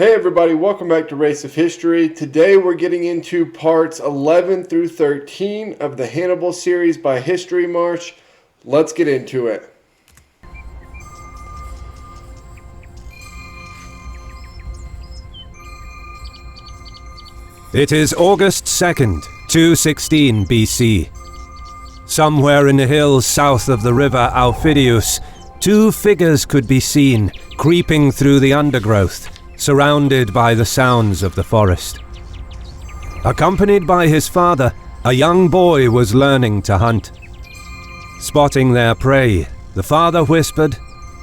Hey everybody, welcome back to Race of History. Today we're getting into parts 11 through 13 of the Hannibal series by HistoryMarche. Let's get into it. It is August 2nd, 216 BC. Somewhere in the hills south of the river Aufidius, two figures could be seen creeping through the undergrowth, surrounded by the sounds of the forest. Accompanied by his father, a young boy was learning to hunt. Spotting their prey, the father whispered,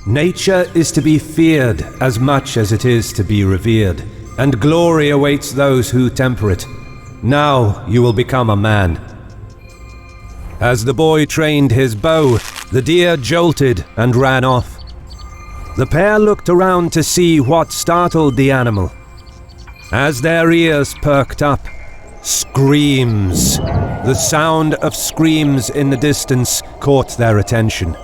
"Nature is to be feared as much as it is to be revered, and glory awaits those who temper it. Now you will become a man." As the boy trained his bow, the deer jolted and ran off. The pair looked around to see what startled the animal. As their ears perked up, screams. The sound of screams in the distance caught their attention.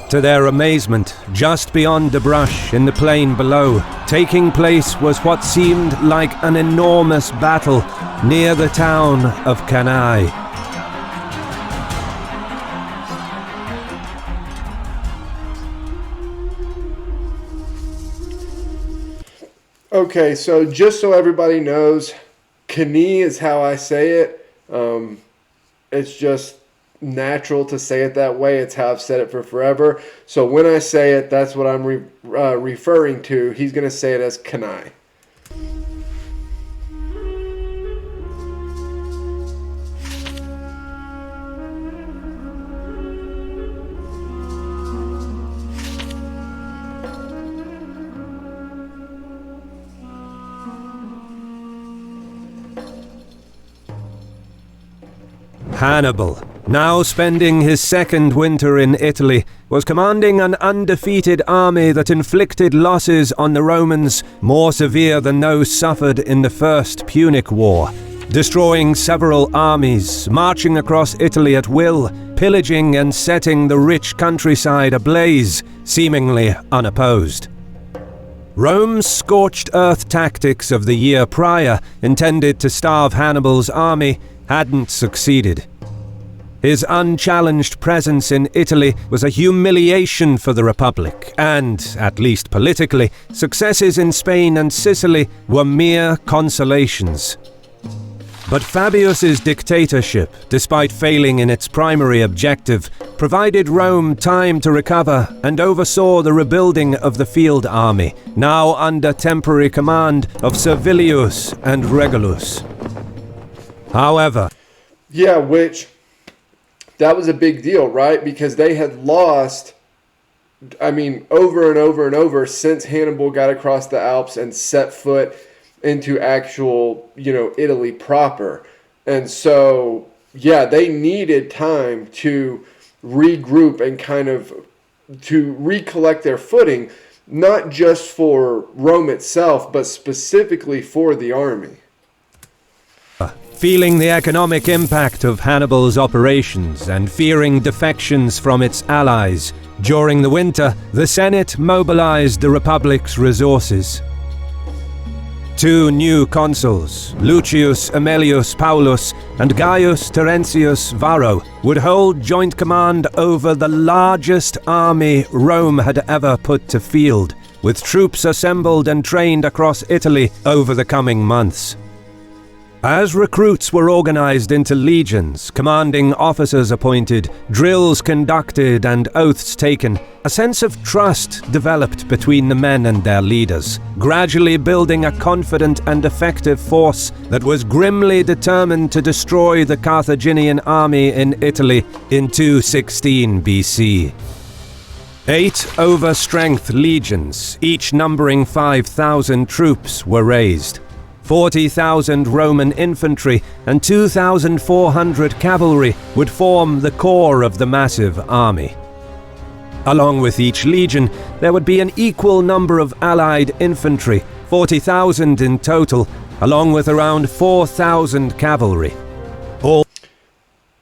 To their amazement, just beyond the brush in the plain below, taking place was what seemed like an enormous battle near the town of Cannae. Okay, so just so everybody knows, Cannae is how I say it. It's just natural to say it that way. It's how I've said it for forever. So when I say it, that's what I'm referring to. He's going to say it as Cannae. Hannibal, now spending his second winter in Italy, was commanding an undefeated army that inflicted losses on the Romans more severe than those suffered in the First Punic War, destroying several armies, marching across Italy at will, pillaging and setting the rich countryside ablaze, seemingly unopposed. Rome's scorched earth tactics of the year prior, intended to starve Hannibal's army, hadn't succeeded. His unchallenged presence in Italy was a humiliation for the Republic, and, at least politically, successes in Spain and Sicily were mere consolations. But Fabius's dictatorship, despite failing in its primary objective, provided Rome time to recover and oversaw the rebuilding of the field army, now under temporary command of Servilius and Regulus. However, yeah, that was a big deal, right? Because they had lost, over and over and over since Hannibal got across the Alps and set foot into actual, Italy proper. And so, yeah, they needed time to regroup and kind of to recollect their footing, not just for Rome itself, but specifically for the army. feeling the economic impact of Hannibal's operations and fearing defections from its allies, during the winter, the Senate mobilized the Republic's resources. Two new consuls, Lucius Aemilius Paulus and Gaius Terentius Varro, would hold joint command over the largest army Rome had ever put to field, with troops assembled and trained across Italy over the coming months. As recruits were organized into legions, commanding officers appointed, drills conducted and oaths taken, a sense of trust developed between the men and their leaders, gradually building a confident and effective force that was grimly determined to destroy the Carthaginian army in Italy in 216 BC. 8 over-strength legions, each numbering 5,000 troops, were raised. 40,000 Roman infantry and 2,400 cavalry would form the core of the massive army. Along with each legion, there would be an equal number of allied infantry, 40,000 in total, along with around 4,000 cavalry.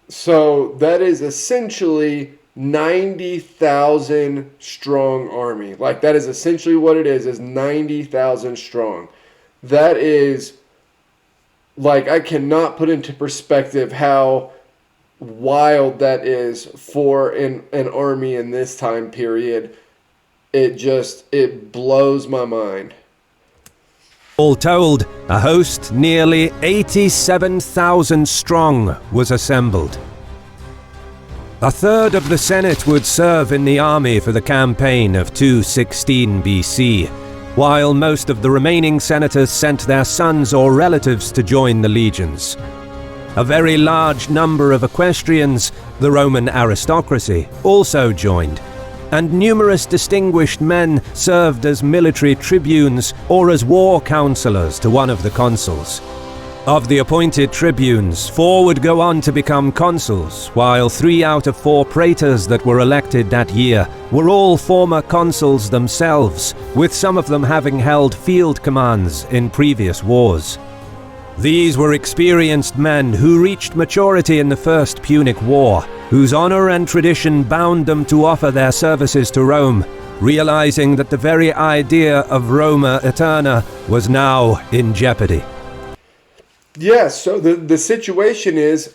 So that is essentially 90,000 strong army. Like, that is essentially what it is 90,000 strong. That is, like, I cannot put into perspective how wild that is for an army in this time period. It blows my mind. All told, a host nearly 87,000 strong was assembled. A third of the Senate would serve in the army for the campaign of 216 BC, while most of the remaining senators sent their sons or relatives to join the legions. A very large number of equestrians, the Roman aristocracy, also joined, and numerous distinguished men served as military tribunes or as war counselors to one of the consuls. Of the appointed tribunes, 4 would go on to become consuls, while 3 out of 4 praetors that were elected that year were all former consuls themselves, with some of them having held field commands in previous wars. These were experienced men who reached maturity in the First Punic War, whose honor and tradition bound them to offer their services to Rome, realizing that the very idea of Roma Eterna was now in jeopardy. Yeah, so the situation is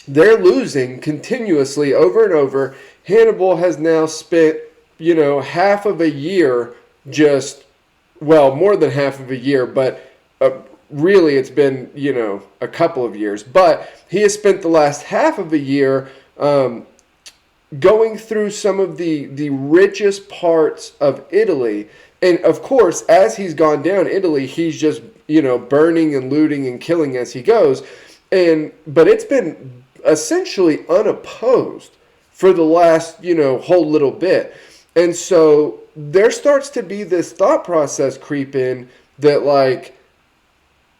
they're losing continuously over and over. Hannibal has now spent, half of a year more than half of a year, but really it's been, a couple of years. But he has spent the last half of a year going through some of the richest parts of Italy. And of course, as he's gone down Italy, he's just, burning and looting and killing as he goes. But it's been essentially unopposed for the last, whole little bit. And so there starts to be this thought process creep in that, like,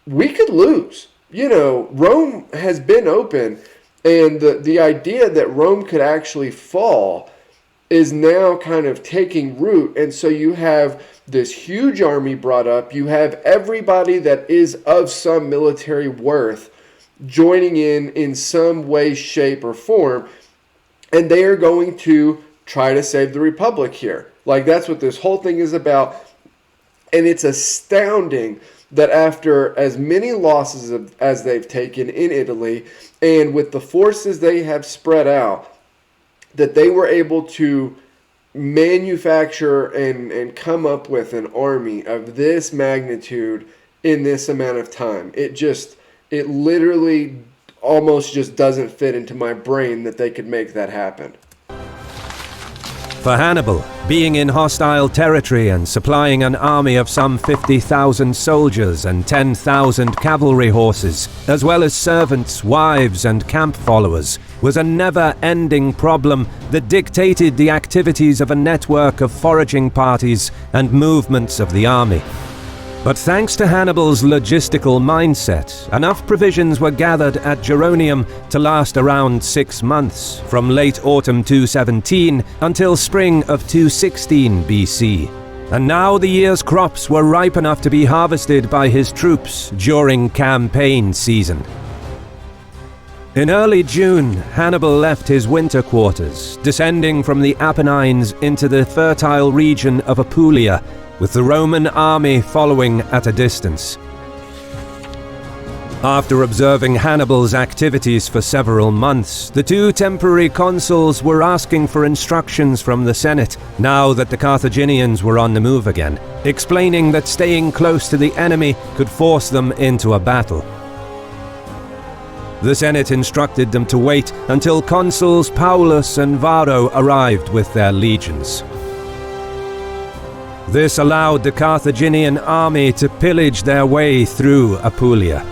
we could lose. Rome has been open, and the idea that Rome could actually fall is now kind of taking root. And so you have this huge army brought up. You have everybody that is of some military worth joining in some way, shape, or form. And they are going to try to save the Republic here. Like, that's what this whole thing is about. And it's astounding that after as many losses as they've taken in Italy, and with the forces they have spread out, that they were able to manufacture and come up with an army of this magnitude in this amount of time. It literally almost just doesn't fit into my brain that they could make that happen. For Hannibal, being in hostile territory and supplying an army of some 50,000 soldiers and 10,000 cavalry horses, as well as servants, wives, and camp followers, was a never-ending problem that dictated the activities of a network of foraging parties and movements of the army. But thanks to Hannibal's logistical mindset, enough provisions were gathered at Geronium to last around 6 months, from late autumn 217 until spring of 216 BC. And now the year's crops were ripe enough to be harvested by his troops during campaign season. In early June, Hannibal left his winter quarters, descending from the Apennines into the fertile region of Apulia, with the Roman army following at a distance. After observing Hannibal's activities for several months, the 2 temporary consuls were asking for instructions from the Senate, now that the Carthaginians were on the move again, explaining that staying close to the enemy could force them into a battle. The Senate instructed them to wait until consuls Paulus and Varro arrived with their legions. This allowed the Carthaginian army to pillage their way through Apulia.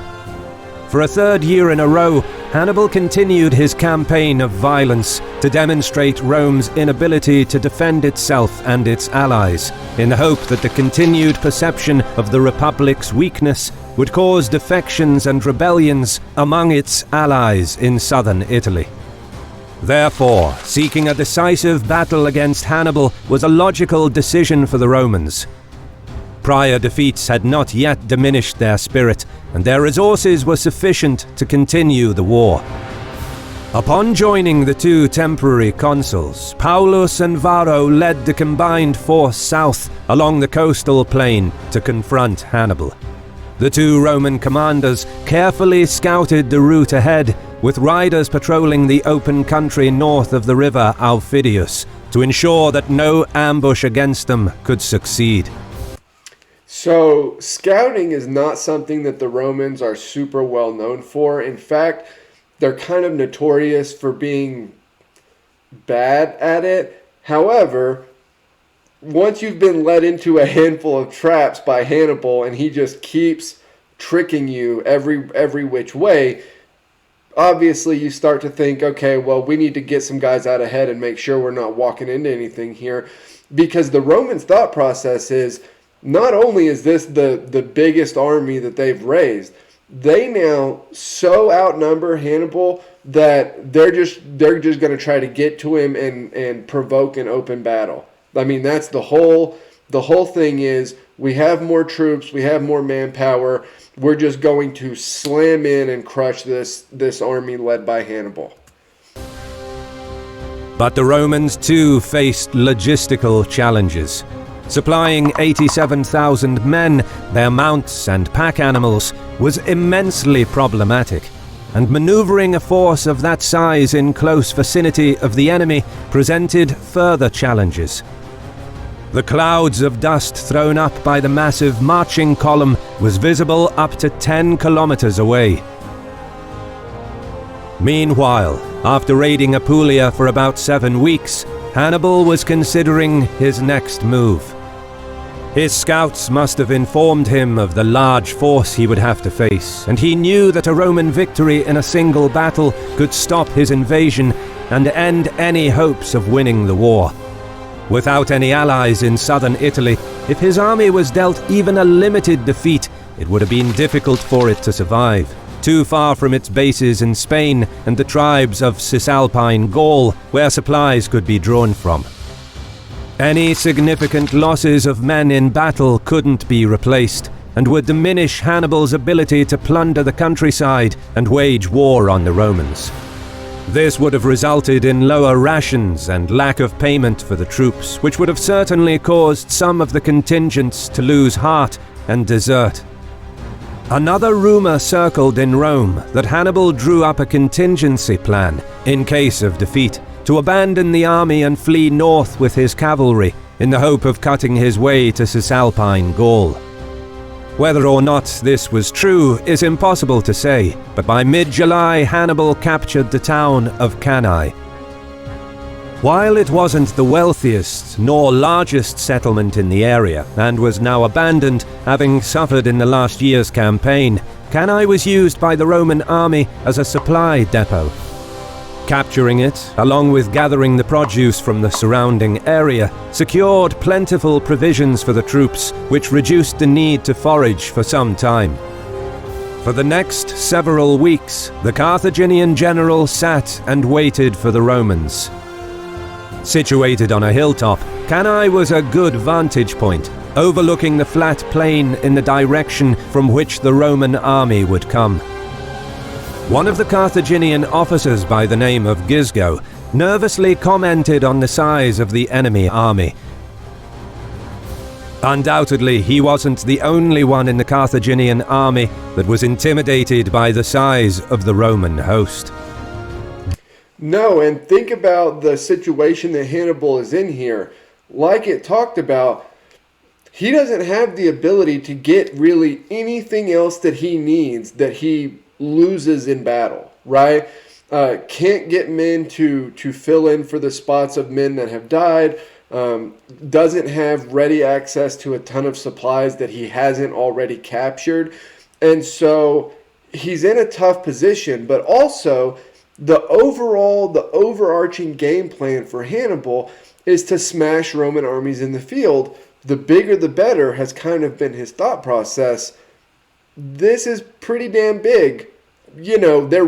For a 3rd year in a row, Hannibal continued his campaign of violence to demonstrate Rome's inability to defend itself and its allies, in the hope that the continued perception of the Republic's weakness would cause defections and rebellions among its allies in southern Italy. Therefore, seeking a decisive battle against Hannibal was a logical decision for the Romans. Prior defeats had not yet diminished their spirit, and their resources were sufficient to continue the war. Upon joining the two temporary consuls, Paulus and Varro led the combined force south along the coastal plain to confront Hannibal. The two Roman commanders carefully scouted the route ahead, with riders patrolling the open country north of the river Aufidius to ensure that no ambush against them could succeed. So, scouting is not something that the Romans are super well known for. In fact, they're kind of notorious for being bad at it. However, once you've been led into a handful of traps by Hannibal and he just keeps tricking you every which way, obviously you start to think, okay, well, we need to get some guys out ahead and make sure we're not walking into anything here. Because the Romans' thought process is, not only is this the biggest army that they've raised, they now so outnumber Hannibal that they're just going to try to get to him and provoke an open battle. I mean, that's the whole thing is, we have more troops, we have more manpower, we're just going to slam in and crush this army led by Hannibal. But the Romans too faced logistical challenges. Supplying 87,000 men, their mounts and pack animals was immensely problematic, and maneuvering a force of that size in close vicinity of the enemy presented further challenges. The clouds of dust thrown up by the massive marching column was visible up to 10 kilometers away. Meanwhile, after raiding Apulia for about 7 weeks, Hannibal was considering his next move. His scouts must have informed him of the large force he would have to face, and he knew that a Roman victory in a single battle could stop his invasion and end any hopes of winning the war. Without any allies in southern Italy, if his army was dealt even a limited defeat, it would have been difficult for it to survive, too far from its bases in Spain and the tribes of Cisalpine Gaul, where supplies could be drawn from. Any significant losses of men in battle couldn't be replaced, and would diminish Hannibal's ability to plunder the countryside and wage war on the Romans. This would have resulted in lower rations and lack of payment for the troops, which would have certainly caused some of the contingents to lose heart and desert. Another rumor circled in Rome that Hannibal drew up a contingency plan, in case of defeat, to abandon the army and flee north with his cavalry, in the hope of cutting his way to Cisalpine Gaul. Whether or not this was true is impossible to say, but by mid-July Hannibal captured the town of Cannae. While it wasn't the wealthiest nor largest settlement in the area, and was now abandoned, having suffered in the last year's campaign, Cannae was used by the Roman army as a supply depot. Capturing it, along with gathering the produce from the surrounding area, secured plentiful provisions for the troops, which reduced the need to forage for some time. For the next several weeks, the Carthaginian general sat and waited for the Romans. Situated on a hilltop, Cannae was a good vantage point, overlooking the flat plain in the direction from which the Roman army would come. One of the Carthaginian officers by the name of Gisgo nervously commented on the size of the enemy army. Undoubtedly, he wasn't the only one in the Carthaginian army that was intimidated by the size of the Roman host. No, and think about the situation that Hannibal is in here. Like it talked about, he doesn't have the ability to get really anything else that he needs that he loses in battle, right? Can't get men to fill in for the spots of men that have died. Doesn't have ready access to a ton of supplies that he hasn't already captured. And so he's in a tough position, but also the overarching game plan for Hannibal is to smash Roman armies in the field. The bigger the better has kind of been his thought process. This is pretty damn big. You know, the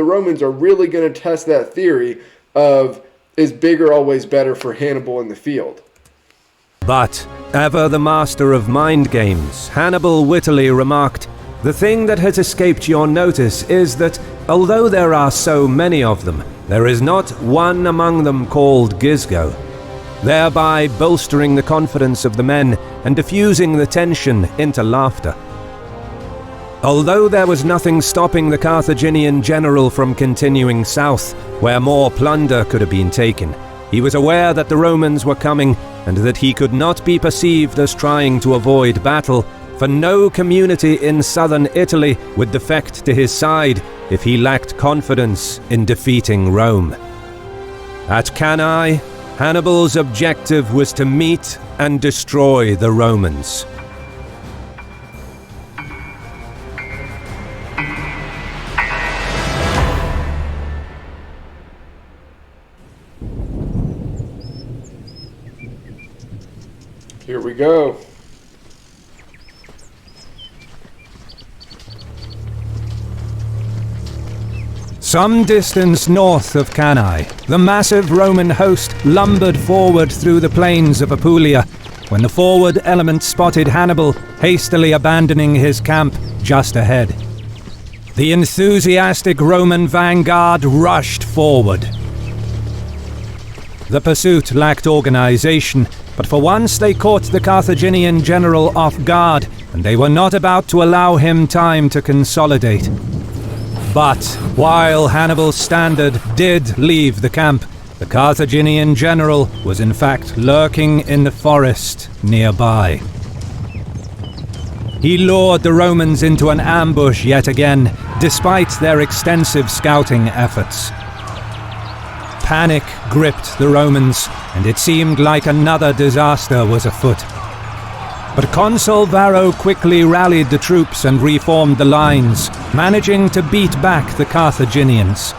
Romans are really gonna test that theory of, is bigger always better for Hannibal in the field? But, ever the master of mind games, Hannibal wittily remarked, The thing that has escaped your notice is that, although there are so many of them, there is not one among them called Gisgo, thereby bolstering the confidence of the men and diffusing the tension into laughter. Although there was nothing stopping the Carthaginian general from continuing south, where more plunder could have been taken, he was aware that the Romans were coming and that he could not be perceived as trying to avoid battle, for no community in southern Italy would defect to his side if he lacked confidence in defeating Rome. At Cannae, Hannibal's objective was to meet and destroy the Romans. Here we go. Some distance north of Cannae, the massive Roman host lumbered forward through the plains of Apulia when the forward element spotted Hannibal hastily abandoning his camp just ahead. The enthusiastic Roman vanguard rushed forward. The pursuit lacked organization, but for once they caught the Carthaginian general off guard, and they were not about to allow him time to consolidate. But while Hannibal's standard did leave the camp, the Carthaginian general was in fact lurking in the forest nearby. He lured the Romans into an ambush yet again, despite their extensive scouting efforts. Panic gripped the Romans, and it seemed like another disaster was afoot. But Consul Varro quickly rallied the troops and reformed the lines, managing to beat back the Carthaginians.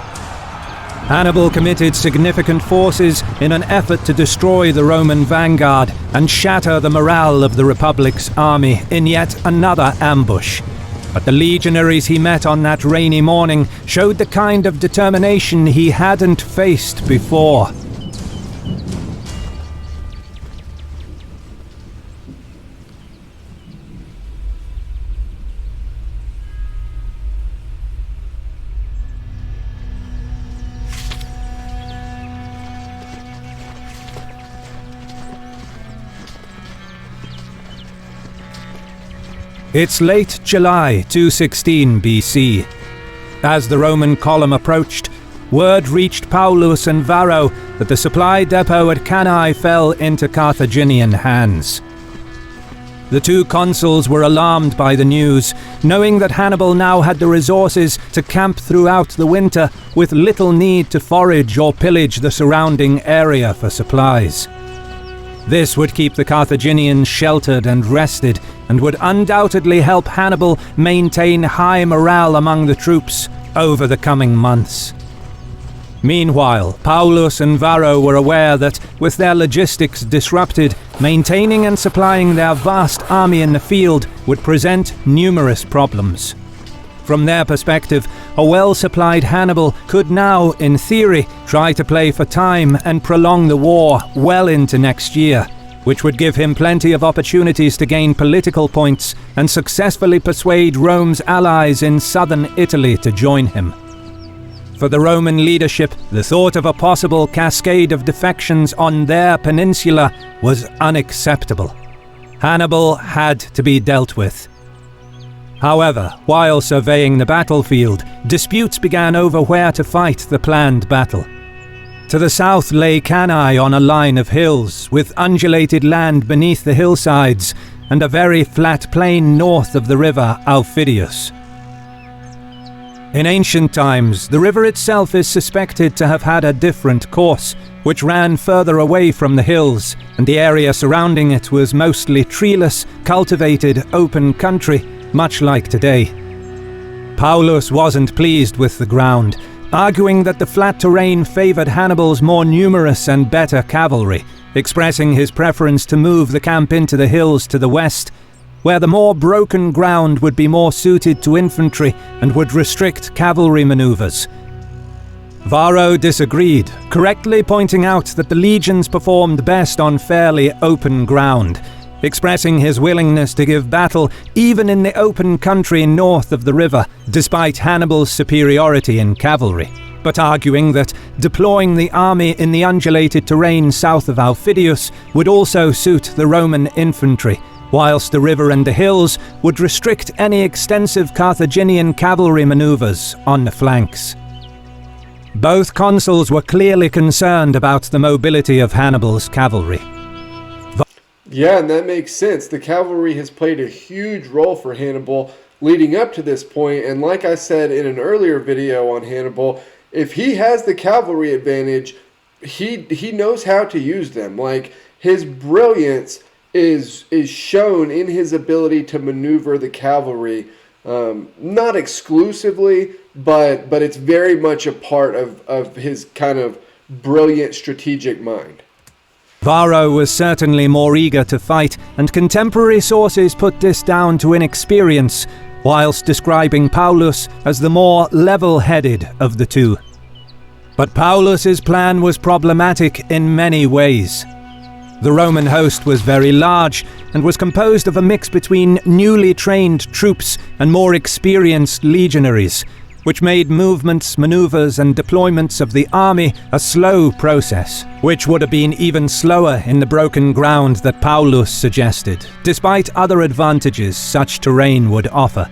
Hannibal committed significant forces in an effort to destroy the Roman vanguard and shatter the morale of the Republic's army in yet another ambush. But the legionaries he met on that rainy morning showed the kind of determination he hadn't faced before. It's late July 216 BC. As the Roman column approached, word reached Paulus and Varro that the supply depot at Cannae fell into Carthaginian hands. The two consuls were alarmed by the news, knowing that Hannibal now had the resources to camp throughout the winter with little need to forage or pillage the surrounding area for supplies. This would keep the Carthaginians sheltered and rested, and would undoubtedly help Hannibal maintain high morale among the troops over the coming months. Meanwhile, Paulus and Varro were aware that, with their logistics disrupted, maintaining and supplying their vast army in the field would present numerous problems. From their perspective, a well-supplied Hannibal could now, in theory, try to play for time and prolong the war well into next year, which would give him plenty of opportunities to gain political points and successfully persuade Rome's allies in southern Italy to join him. For the Roman leadership, the thought of a possible cascade of defections on their peninsula was unacceptable. Hannibal had to be dealt with. However, while surveying the battlefield, disputes began over where to fight the planned battle. To the south lay Cannae on a line of hills, with undulated land beneath the hillsides, and a very flat plain north of the river Aufidius. In ancient times, the river itself is suspected to have had a different course, which ran further away from the hills, and the area surrounding it was mostly treeless, cultivated, open country, much like today. Paulus wasn't pleased with the ground, arguing that the flat terrain favored Hannibal's more numerous and better cavalry, expressing his preference to move the camp into the hills to the west, where the more broken ground would be more suited to infantry and would restrict cavalry maneuvers. Varro disagreed, correctly pointing out that the legions performed best on fairly open ground, expressing his willingness to give battle even in the open country north of the river, despite Hannibal's superiority in cavalry, but arguing that deploying the army in the undulated terrain south of Aufidius would also suit the Roman infantry, whilst the river and the hills would restrict any extensive Carthaginian cavalry maneuvers on the flanks. Both consuls were clearly concerned about the mobility of Hannibal's cavalry. Yeah, and that makes sense. The cavalry has played a huge role for Hannibal leading up to this point, and like I said in an earlier video on Hannibal, if he has the cavalry advantage, he knows how to use them. Like, his brilliance is shown in his ability to maneuver the cavalry, not exclusively, but it's very much a part of his kind of brilliant strategic mind. Varro was certainly more eager to fight, and contemporary sources put this down to inexperience, whilst describing Paulus as the more level-headed of the two. But Paulus's plan was problematic in many ways. The Roman host was very large and was composed of a mix between newly trained troops and more experienced legionaries, which made movements, maneuvers and deployments of the army a slow process, which would have been even slower in the broken ground that Paulus suggested, despite other advantages such terrain would offer.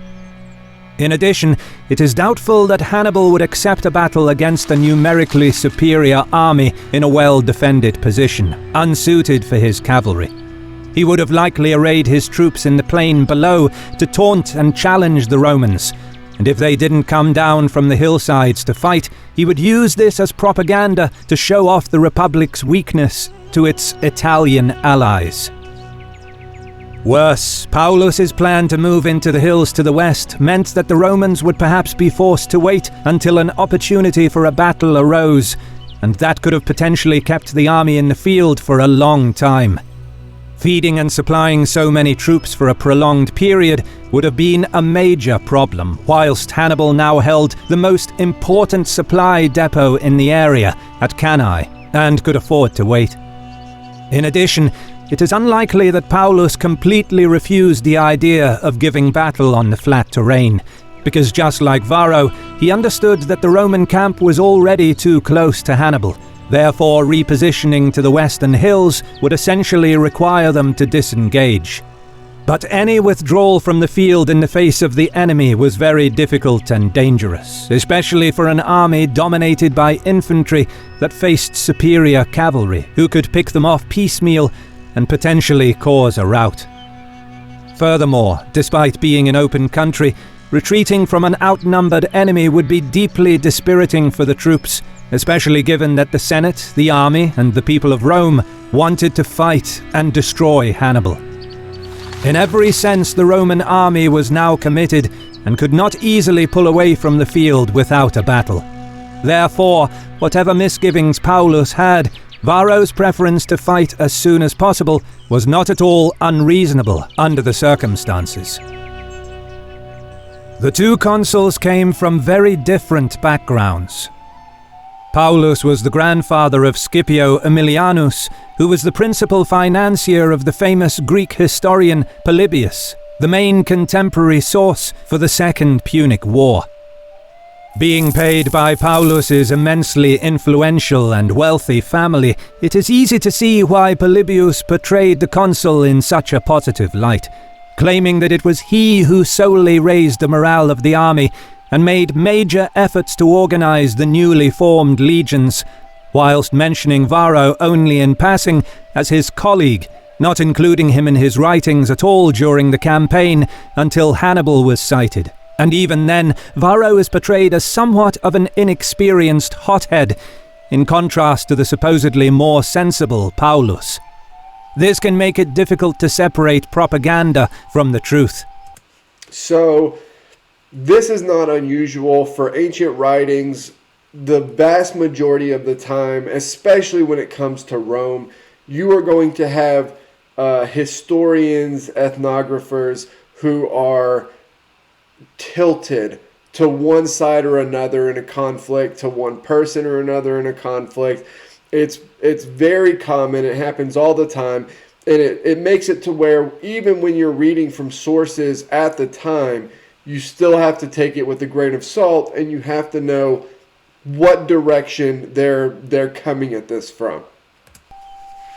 In addition, it is doubtful that Hannibal would accept a battle against a numerically superior army in a well-defended position, unsuited for his cavalry. He would have likely arrayed his troops in the plain below to taunt and challenge the Romans, and if they didn't come down from the hillsides to fight, he would use this as propaganda to show off the Republic's weakness to its Italian allies. Worse, Paulus's plan to move into the hills to the west meant that the Romans would perhaps be forced to wait until an opportunity for a battle arose, and that could have potentially kept the army in the field for a long time. Feeding and supplying so many troops for a prolonged period would have been a major problem, whilst Hannibal now held the most important supply depot in the area at Cannae, and could afford to wait. In addition, it is unlikely that Paulus completely refused the idea of giving battle on the flat terrain, because just like Varro, he understood that the Roman camp was already too close to Hannibal. Therefore, repositioning to the western hills would essentially require them to disengage. But any withdrawal from the field in the face of the enemy was very difficult and dangerous, especially for an army dominated by infantry that faced superior cavalry, who could pick them off piecemeal and potentially cause a rout. Furthermore, despite being in open country, retreating from an outnumbered enemy would be deeply dispiriting for the troops, especially given that the Senate, the army, and the people of Rome wanted to fight and destroy Hannibal. In every sense, the Roman army was now committed and could not easily pull away from the field without a battle. Therefore, whatever misgivings Paulus had, Varro's preference to fight as soon as possible was not at all unreasonable under the circumstances. The two consuls came from very different backgrounds. Paulus was the grandfather of Scipio Aemilianus, who was the principal financier of the famous Greek historian Polybius, the main contemporary source for the Second Punic War. Being paid by Paulus's immensely influential and wealthy family, it is easy to see why Polybius portrayed the consul in such a positive light, claiming that it was he who solely raised the morale of the army and made major efforts to organize the newly formed legions, whilst mentioning Varro only in passing as his colleague, not including him in his writings at all during the campaign until Hannibal was cited. And even then, Varro is portrayed as somewhat of an inexperienced hothead, in contrast to the supposedly more sensible Paulus. This can make it difficult to separate propaganda from the truth. So, this is not unusual for ancient writings. The vast majority of the time, especially when it comes to Rome, you are going to have historians, ethnographers who are tilted to one side or another in a conflict, to one person or another in a conflict. It's very common. It happens all the time. And it makes it to where even when you're reading from sources at the time, you still have to take it with a grain of salt, and you have to know what direction they're coming at this from.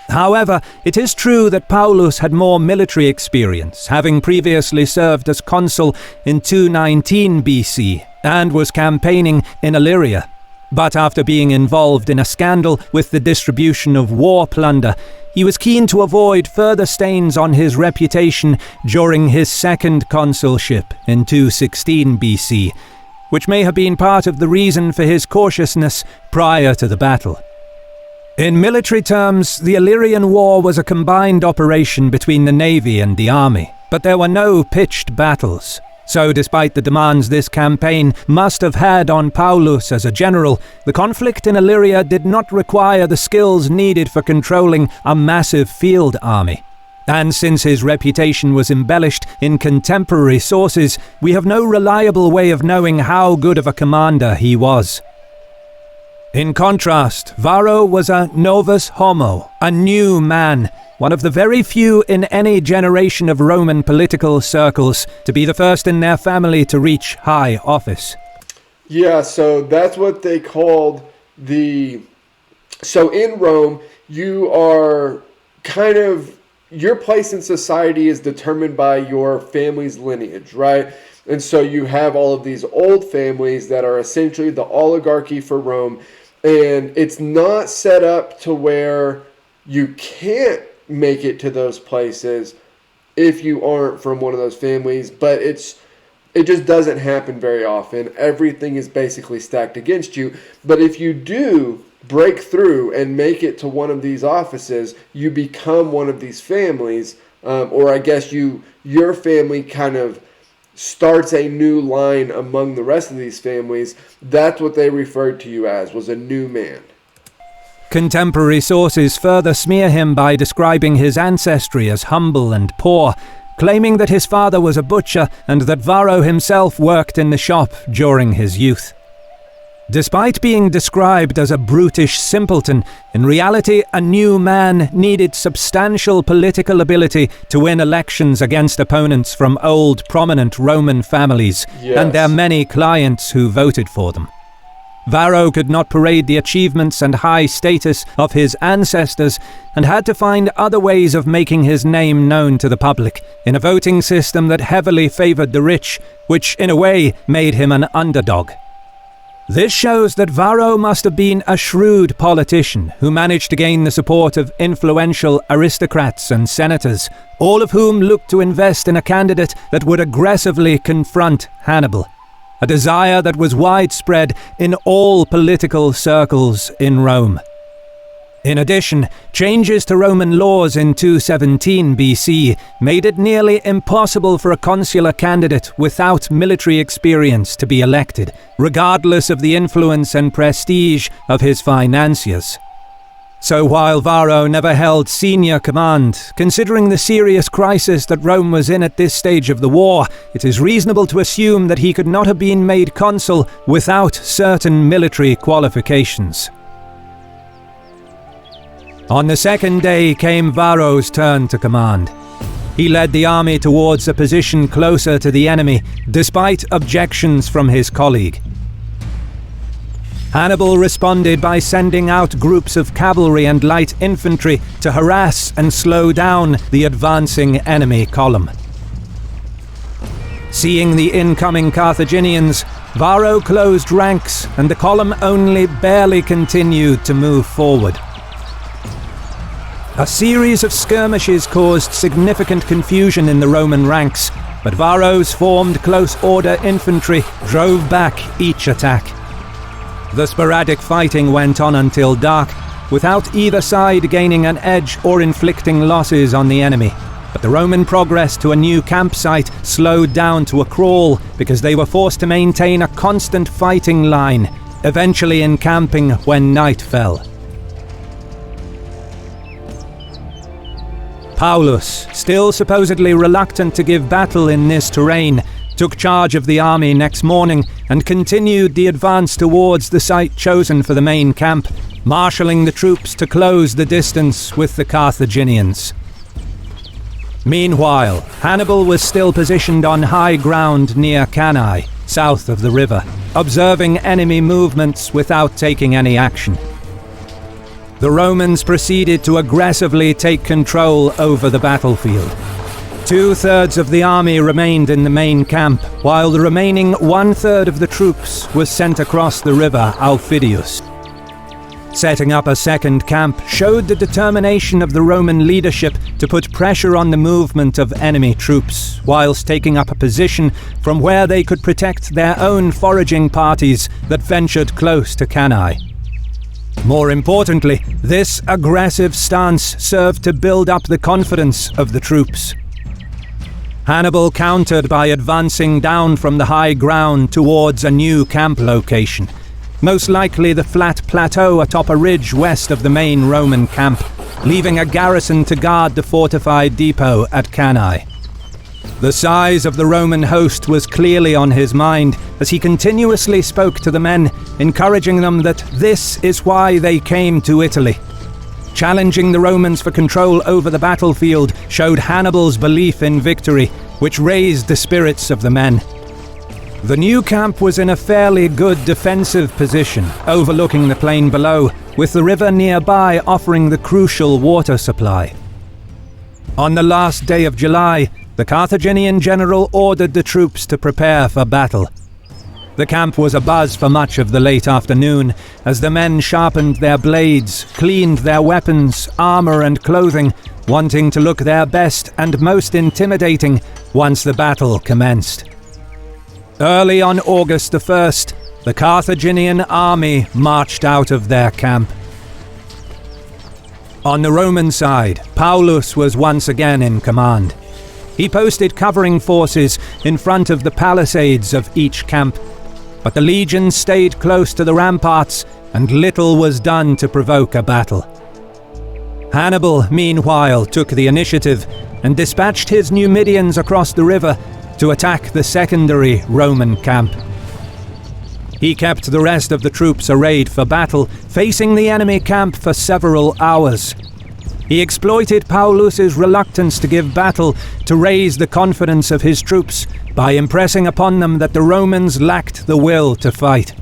However, it is true that Paulus had more military experience, having previously served as consul in 219 BC and was campaigning in Illyria. But after being involved in a scandal with the distribution of war plunder, he was keen to avoid further stains on his reputation during his second consulship in 216 BC, which may have been part of the reason for his cautiousness prior to the battle. In military terms, the Illyrian War was a combined operation between the navy and the army, but there were no pitched battles. So despite the demands this campaign must have had on Paulus as a general, the conflict in Illyria did not require the skills needed for controlling a massive field army. And since his reputation was embellished in contemporary sources, we have no reliable way of knowing how good of a commander he was. In contrast, Varro was a novus homo, a new man, one of the very few in any generation of Roman political circles to be the first in their family to reach high office. Yeah, so that's what they called so in Rome, you are your place in society is determined by your family's lineage, right? And so you have all of these old families that are essentially the oligarchy for Rome, and it's not set up to where you can't make it to those places if you aren't from one of those families, but it just doesn't happen very often. Everything is basically stacked against you. But if you do break through and make it to one of these offices, you become one of these families, or I guess your family kind of starts a new line among the rest of these families. That's what they referred to you as, was a new man. Contemporary sources further smear him by describing his ancestry as humble and poor, claiming that his father was a butcher and that Varro himself worked in the shop during his youth. Despite being described as a brutish simpleton, in reality a new man needed substantial political ability to win elections against opponents from old prominent Roman families, and their many clients who voted for them. Varro could not parade the achievements and high status of his ancestors and had to find other ways of making his name known to the public in a voting system that heavily favored the rich, which in a way made him an underdog. This shows that Varro must have been a shrewd politician who managed to gain the support of influential aristocrats and senators, all of whom looked to invest in a candidate that would aggressively confront Hannibal. A desire that was widespread in all political circles in Rome. In addition, changes to Roman laws in 217 BC made it nearly impossible for a consular candidate without military experience to be elected, regardless of the influence and prestige of his financiers. So while Varro never held senior command, considering the serious crisis that Rome was in at this stage of the war, it is reasonable to assume that he could not have been made consul without certain military qualifications. On the second day came Varro's turn to command. He led the army towards a position closer to the enemy, despite objections from his colleague. Hannibal responded by sending out groups of cavalry and light infantry to harass and slow down the advancing enemy column. Seeing the incoming Carthaginians, Varro closed ranks and the column only barely continued to move forward. A series of skirmishes caused significant confusion in the Roman ranks, but Varro's formed close-order infantry drove back each attack. The sporadic fighting went on until dark, without either side gaining an edge or inflicting losses on the enemy. But the Roman progress to a new campsite slowed down to a crawl because they were forced to maintain a constant fighting line, eventually encamping when night fell. Paulus, still supposedly reluctant to give battle in this terrain, took charge of the army next morning and continued the advance towards the site chosen for the main camp, marshalling the troops to close the distance with the Carthaginians. Meanwhile, Hannibal was still positioned on high ground near Cannae, south of the river, observing enemy movements without taking any action. The Romans proceeded to aggressively take control over the battlefield. 2/3 of the army remained in the main camp, while the remaining 1/3 of the troops was sent across the river Aufidius. Setting up a second camp showed the determination of the Roman leadership to put pressure on the movement of enemy troops, whilst taking up a position from where they could protect their own foraging parties that ventured close to Cannae. More importantly, this aggressive stance served to build up the confidence of the troops. Hannibal countered by advancing down from the high ground towards a new camp location, most likely the flat plateau atop a ridge west of the main Roman camp, leaving a garrison to guard the fortified depot at Cannae. The size of the Roman host was clearly on his mind as he continuously spoke to the men, encouraging them that this is why they came to Italy. Challenging the Romans for control over the battlefield showed Hannibal's belief in victory, which raised the spirits of the men. The new camp was in a fairly good defensive position, overlooking the plain below, with the river nearby offering the crucial water supply. On the last day of July, the Carthaginian general ordered the troops to prepare for battle. The camp was abuzz for much of the late afternoon, as the men sharpened their blades, cleaned their weapons, armor and clothing, wanting to look their best and most intimidating once the battle commenced. Early on August the 1st, the Carthaginian army marched out of their camp. On the Roman side, Paulus was once again in command. He posted covering forces in front of the palisades of each camp, but the legions stayed close to the ramparts and little was done to provoke a battle. Hannibal, meanwhile, took the initiative and dispatched his Numidians across the river to attack the secondary Roman camp. He kept the rest of the troops arrayed for battle, facing the enemy camp for several hours. He exploited Paulus's reluctance to give battle to raise the confidence of his troops by impressing upon them that the Romans lacked the will to fight.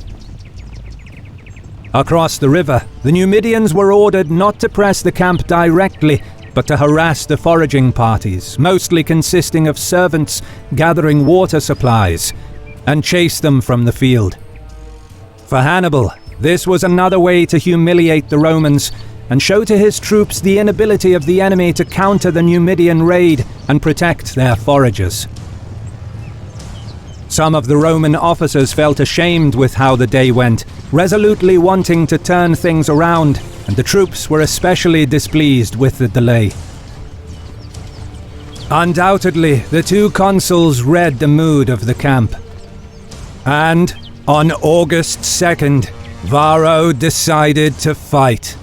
Across the river, the Numidians were ordered not to press the camp directly, but to harass the foraging parties, mostly consisting of servants gathering water supplies, and chase them from the field. For Hannibal, this was another way to humiliate the Romans and show to his troops the inability of the enemy to counter the Numidian raid and protect their foragers. Some of the Roman officers felt ashamed with how the day went, resolutely wanting to turn things around, and the troops were especially displeased with the delay. Undoubtedly, the two consuls read the mood of the camp. And on August 2nd, Varro decided to fight.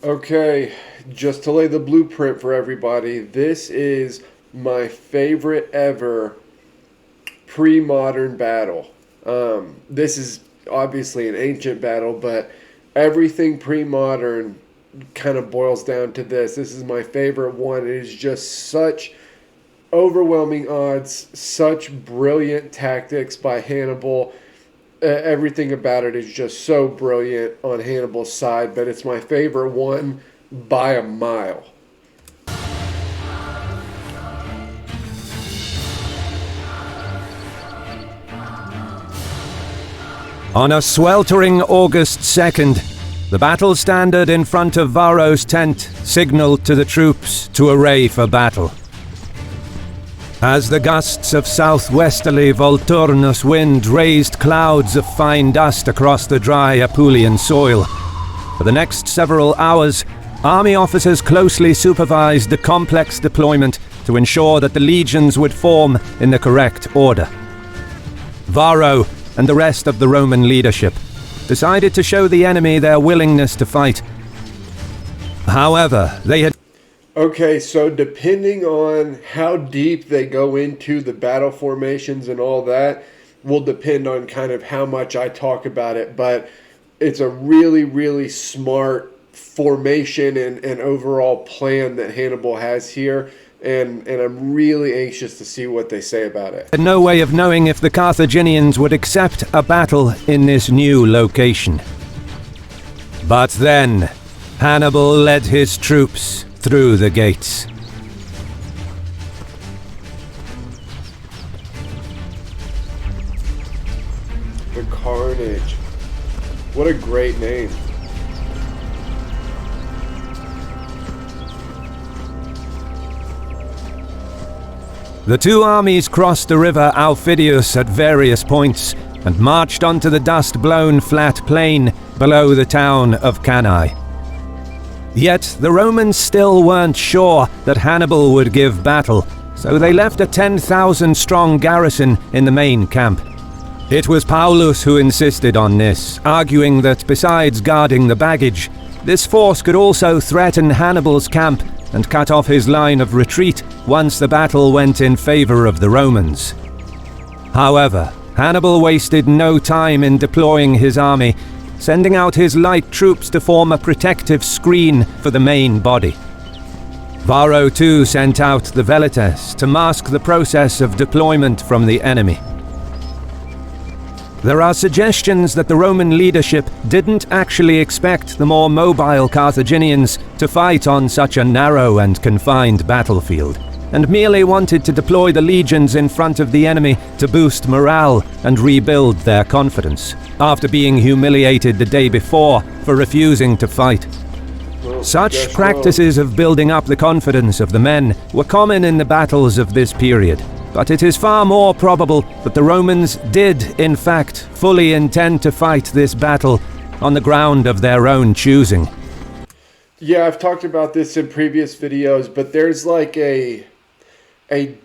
Okay, just to lay the blueprint for everybody, this is my favorite ever pre-modern battle. This is obviously an ancient battle, but everything pre-modern kind of boils down to this. This is my favorite one. It is just such overwhelming odds, such brilliant tactics by Hannibal. Everything about it is just so brilliant on Hannibal's side, but it's my favorite one by a mile. On a sweltering August 2nd, the battle standard in front of Varro's tent signaled to the troops to array for battle. As the gusts of southwesterly Volturnus wind raised clouds of fine dust across the dry Apulian soil, for the next several hours, army officers closely supervised the complex deployment to ensure that the legions would form in the correct order. Varro and the rest of the Roman leadership decided to show the enemy their willingness to fight. However, they had... Okay, so depending on how deep they go into the battle formations and all that, will depend on kind of how much I talk about it. But it's a really, really smart formation and overall plan that Hannibal has here. And I'm really anxious to see what they say about it. Had no way of knowing if the Carthaginians would accept a battle in this new location. But then, Hannibal led his troops through the gates. The Carnage. What a great name. The two armies crossed the river Aufidius at various points and marched onto the dust-blown flat plain below the town of Cannae. Yet the Romans still weren't sure that Hannibal would give battle, so they left a 10,000-strong garrison in the main camp. It was Paulus who insisted on this, arguing that besides guarding the baggage, this force could also threaten Hannibal's camp and cut off his line of retreat once the battle went in favor of the Romans. However, Hannibal wasted no time in deploying his army, sending out his light troops to form a protective screen for the main body. Varro too sent out the velites to mask the process of deployment from the enemy. There are suggestions that the Roman leadership didn't actually expect the more mobile Carthaginians to fight on such a narrow and confined battlefield, and merely wanted to deploy the legions in front of the enemy to boost morale and rebuild their confidence, after being humiliated the day before for refusing to fight. Such practices of building up the confidence of the men were common in the battles of this period, but it is far more probable that the Romans did, in fact, fully intend to fight this battle on the ground of their own choosing. Yeah, I've talked about this in previous videos, but there's like a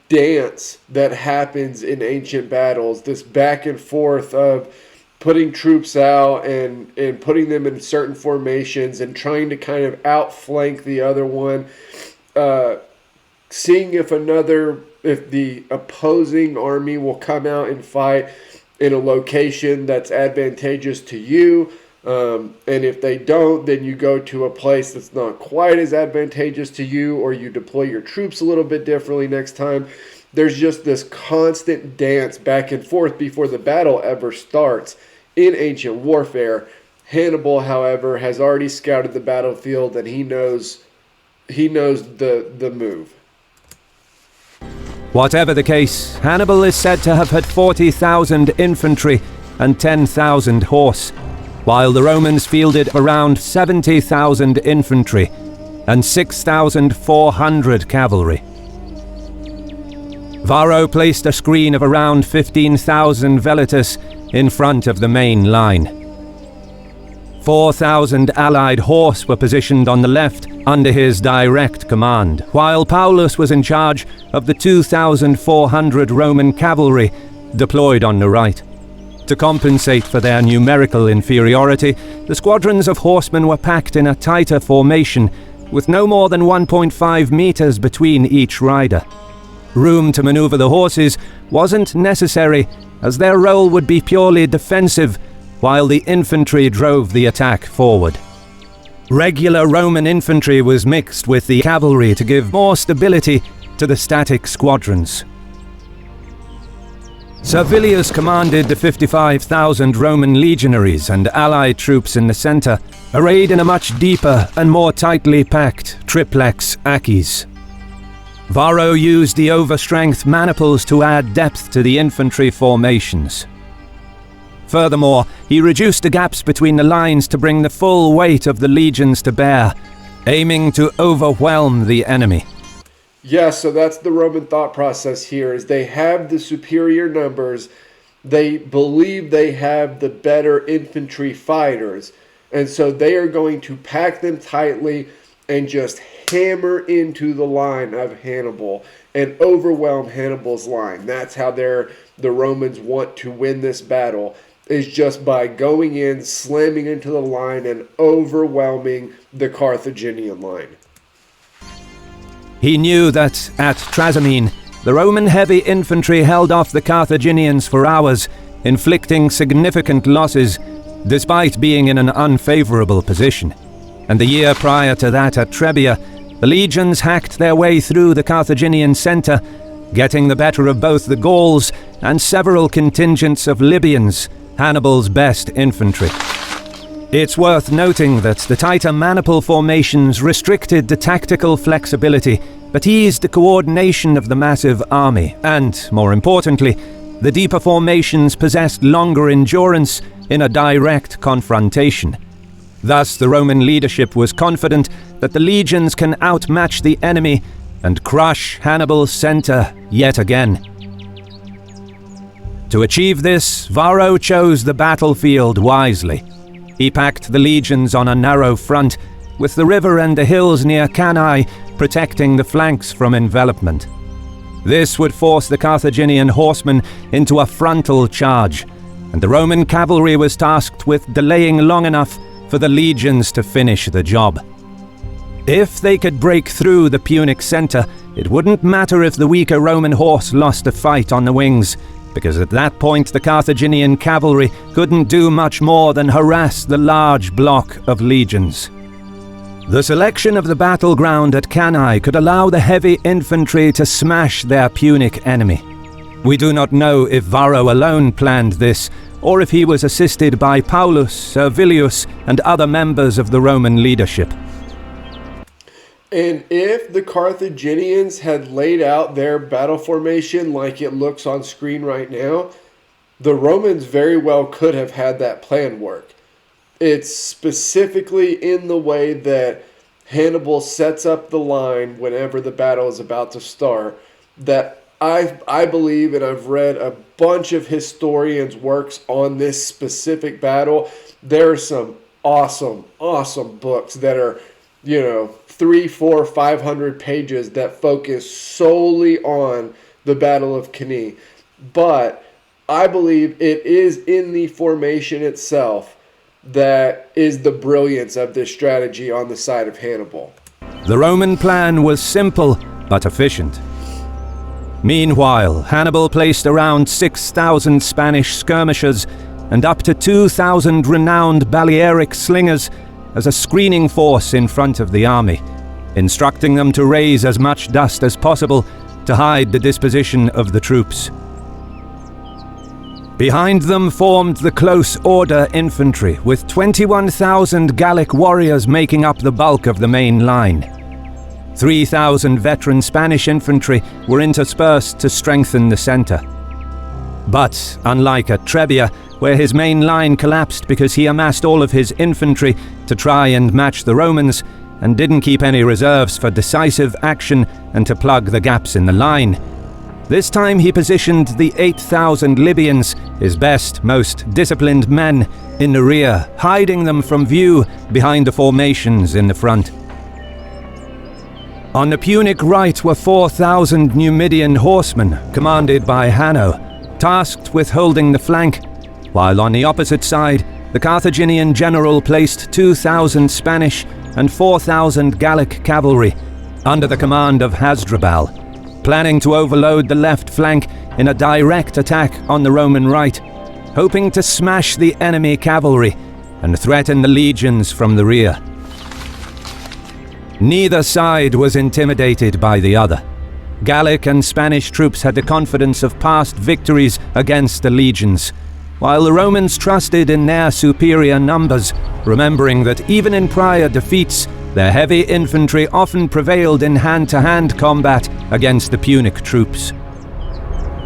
dance that happens in ancient battles, this back and forth of putting troops out and putting them in certain formations and trying to kind of outflank the other one, seeing if the opposing army will come out and fight in a location that's advantageous to you. And if they don't, then you go to a place that's not quite as advantageous to you, or you deploy your troops a little bit differently next time. There's just this constant dance back and forth before the battle ever starts in ancient warfare. Hannibal, however, has already scouted the battlefield, and he knows the move. Whatever the case, Hannibal is said to have had 40,000 infantry and 10,000 horse, while the Romans fielded around 70,000 infantry and 6,400 cavalry. Varro placed a screen of around 15,000 velites in front of the main line. 4,000 allied horse were positioned on the left under his direct command, while Paulus was in charge of the 2,400 Roman cavalry deployed on the right. To compensate for their numerical inferiority, the squadrons of horsemen were packed in a tighter formation, with no more than 1.5 meters between each rider. Room to maneuver the horses wasn't necessary, as their role would be purely defensive, while the infantry drove the attack forward. Regular Roman infantry was mixed with the cavalry to give more stability to the static squadrons. Servilius commanded the 55,000 Roman legionaries and allied troops in the center, arrayed in a much deeper and more tightly packed triplex Achis. Varro used the overstrength maniples to add depth to the infantry formations. Furthermore, he reduced the gaps between the lines to bring the full weight of the legions to bear, aiming to overwhelm the enemy. Yeah, so that's the Roman thought process here, is they have the superior numbers, they believe they have the better infantry fighters, and so they are going to pack them tightly and just hammer into the line of Hannibal and overwhelm Hannibal's line. That's how the Romans want to win this battle, is just by going in, slamming into the line, and overwhelming the Carthaginian line. He knew that, at Trasimene, the Roman heavy infantry held off the Carthaginians for hours, inflicting significant losses, despite being in an unfavorable position. And the year prior to that at Trebia, the legions hacked their way through the Carthaginian center, getting the better of both the Gauls and several contingents of Libyans, Hannibal's best infantry. It's worth noting that the tighter maniple formations restricted the tactical flexibility, but eased the coordination of the massive army, and, more importantly, the deeper formations possessed longer endurance in a direct confrontation. Thus, the Roman leadership was confident that the legions can outmatch the enemy and crush Hannibal's center yet again. To achieve this, Varro chose the battlefield wisely. He packed the legions on a narrow front, with the river and the hills near Cannae protecting the flanks from envelopment. This would force the Carthaginian horsemen into a frontal charge, and the Roman cavalry was tasked with delaying long enough for the legions to finish the job. If they could break through the Punic center, it wouldn't matter if the weaker Roman horse lost a fight on the wings, because at that point the Carthaginian cavalry couldn't do much more than harass the large block of legions. The selection of the battleground at Cannae could allow the heavy infantry to smash their Punic enemy. We do not know if Varro alone planned this, or if he was assisted by Paulus, Servilius, and other members of the Roman leadership. And if the Carthaginians had laid out their battle formation like it looks on screen right now, the Romans very well could have had that plan work. It's specifically in the way that Hannibal sets up the line whenever the battle is about to start that I believe, and I've read a bunch of historians' works on this specific battle. There are some awesome books that are, 300, 400, 500 pages that focus solely on the Battle of Cannae. But I believe it is in the formation itself that is the brilliance of this strategy on the side of Hannibal. The Roman plan was simple but efficient. Meanwhile, Hannibal placed around 6,000 Spanish skirmishers and up to 2,000 renowned Balearic slingers as a screening force in front of the army, instructing them to raise as much dust as possible to hide the disposition of the troops. Behind them formed the close order infantry, with 21,000 Gallic warriors making up the bulk of the main line. 3,000 veteran Spanish infantry were interspersed to strengthen the center. But, unlike at Trebia, where his main line collapsed because he amassed all of his infantry to try and match the Romans, and didn't keep any reserves for decisive action and to plug the gaps in the line, this time he positioned the 8,000 Libyans, his best, most disciplined men, in the rear, hiding them from view behind the formations in the front. On the Punic right were 4,000 Numidian horsemen, commanded by Hanno, tasked with holding the flank, while on the opposite side, the Carthaginian general placed 2,000 Spanish and 4,000 Gallic cavalry, under the command of Hasdrubal, planning to overload the left flank in a direct attack on the Roman right, hoping to smash the enemy cavalry and threaten the legions from the rear. Neither side was intimidated by the other. Gallic and Spanish troops had the confidence of past victories against the legions, while the Romans trusted in their superior numbers, remembering that even in prior defeats, their heavy infantry often prevailed in hand-to-hand combat against the Punic troops.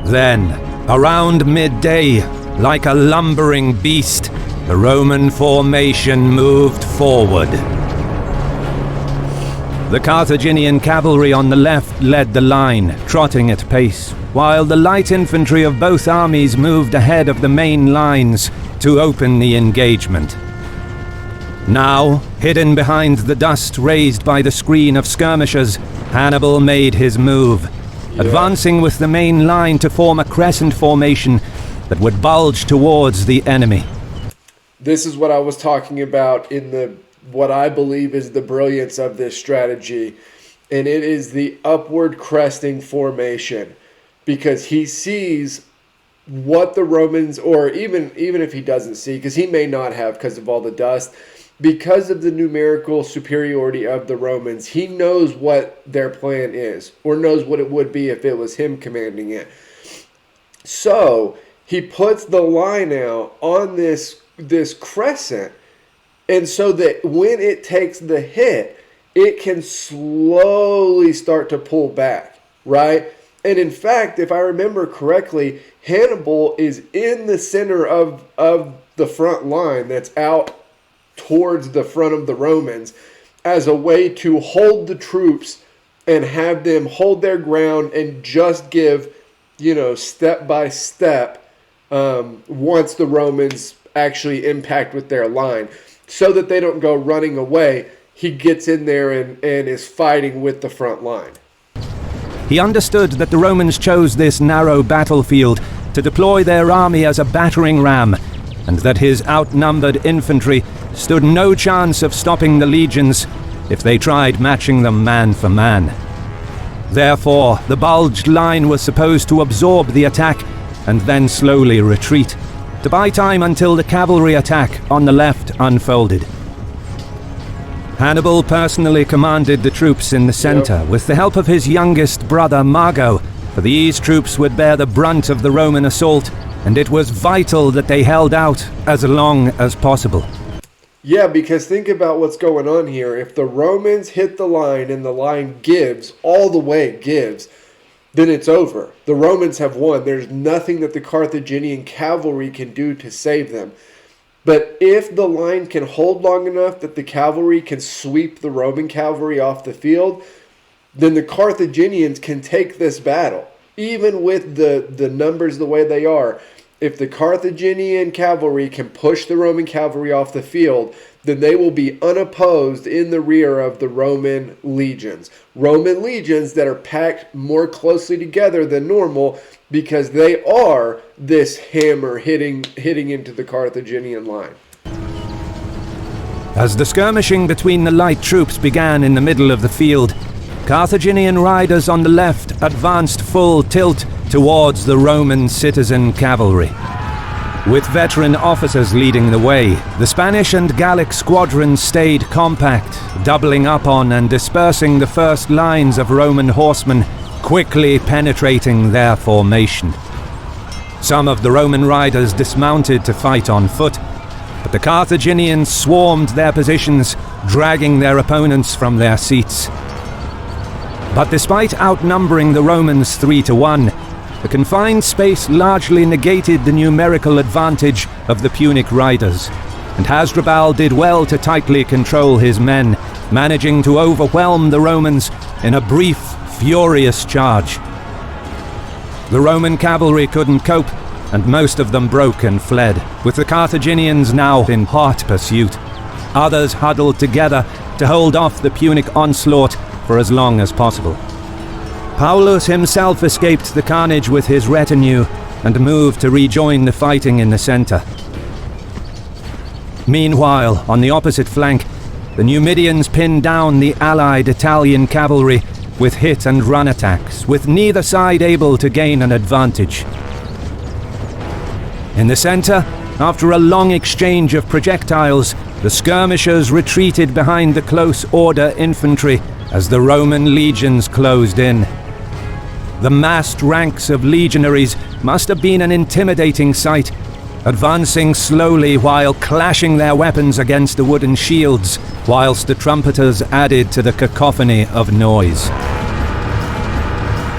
Then, around midday, like a lumbering beast, the Roman formation moved forward. The Carthaginian cavalry on the left led the line, trotting at pace, while the light infantry of both armies moved ahead of the main lines to open the engagement. Now, hidden behind the dust raised by the screen of skirmishers, Hannibal made his move, advancing with the main line to form a crescent formation that would bulge towards the enemy. This is what I was talking about in what I believe is the brilliance of this strategy. and it is the upward cresting formation, because he sees what the Romans, or even if he doesn't see, because he may not have because of all the dust, because of the numerical superiority of the Romans, he knows what their plan is, or knows what it would be if it was him commanding it. So he puts the line out on this crescent, and so that when it takes the hit, it can slowly start to pull back, right? And in fact, if I remember correctly, Hannibal is in the center of the front line that's out towards the front of the Romans, as a way to hold the troops and have them hold their ground and just give, step by step, once the Romans actually impact with their line, so that they don't go running away. He gets in there and is fighting with the front line. He understood that the Romans chose this narrow battlefield to deploy their army as a battering ram, and that his outnumbered infantry stood no chance of stopping the legions if they tried matching them man for man. Therefore, the bulged line was supposed to absorb the attack and then slowly retreat, to buy time until the cavalry attack on the left unfolded. Hannibal personally commanded the troops in the center, with the help of his youngest brother Mago, for these troops would bear the brunt of the Roman assault, and it was vital that they held out as long as possible. Yeah, because think about what's going on here. If the Romans hit the line and the line gives, all the way gives, then it's over. The Romans have won. There's nothing that the Carthaginian cavalry can do to save them. But if the line can hold long enough that the cavalry can sweep the Roman cavalry off the field, then the Carthaginians can take this battle. Even with the numbers the way they are, if the Carthaginian cavalry can push the Roman cavalry off the field, then they will be unopposed in the rear of the Roman legions. Roman legions that are packed more closely together than normal, because they are this hammer hitting into the Carthaginian line. As the skirmishing between the light troops began in the middle of the field, Carthaginian riders on the left advanced full tilt towards the Roman citizen cavalry. With veteran officers leading the way, the Spanish and Gallic squadrons stayed compact, doubling up on and dispersing the first lines of Roman horsemen, quickly penetrating their formation. Some of the Roman riders dismounted to fight on foot, but the Carthaginians swarmed their positions, dragging their opponents from their seats. But despite outnumbering the Romans 3-1, the confined space largely negated the numerical advantage of the Punic riders, and Hasdrubal did well to tightly control his men, managing to overwhelm the Romans in a brief, furious charge. The Roman cavalry couldn't cope, and most of them broke and fled, with the Carthaginians now in hot pursuit. Others huddled together to hold off the Punic onslaught for as long as possible. Paulus himself escaped the carnage with his retinue and moved to rejoin the fighting in the center. Meanwhile, on the opposite flank, the Numidians pinned down the allied Italian cavalry with hit and run attacks, with neither side able to gain an advantage. In the center, after a long exchange of projectiles, the skirmishers retreated behind the close order infantry as the Roman legions closed in. The massed ranks of legionaries must have been an intimidating sight, advancing slowly while clashing their weapons against the wooden shields, whilst the trumpeters added to the cacophony of noise.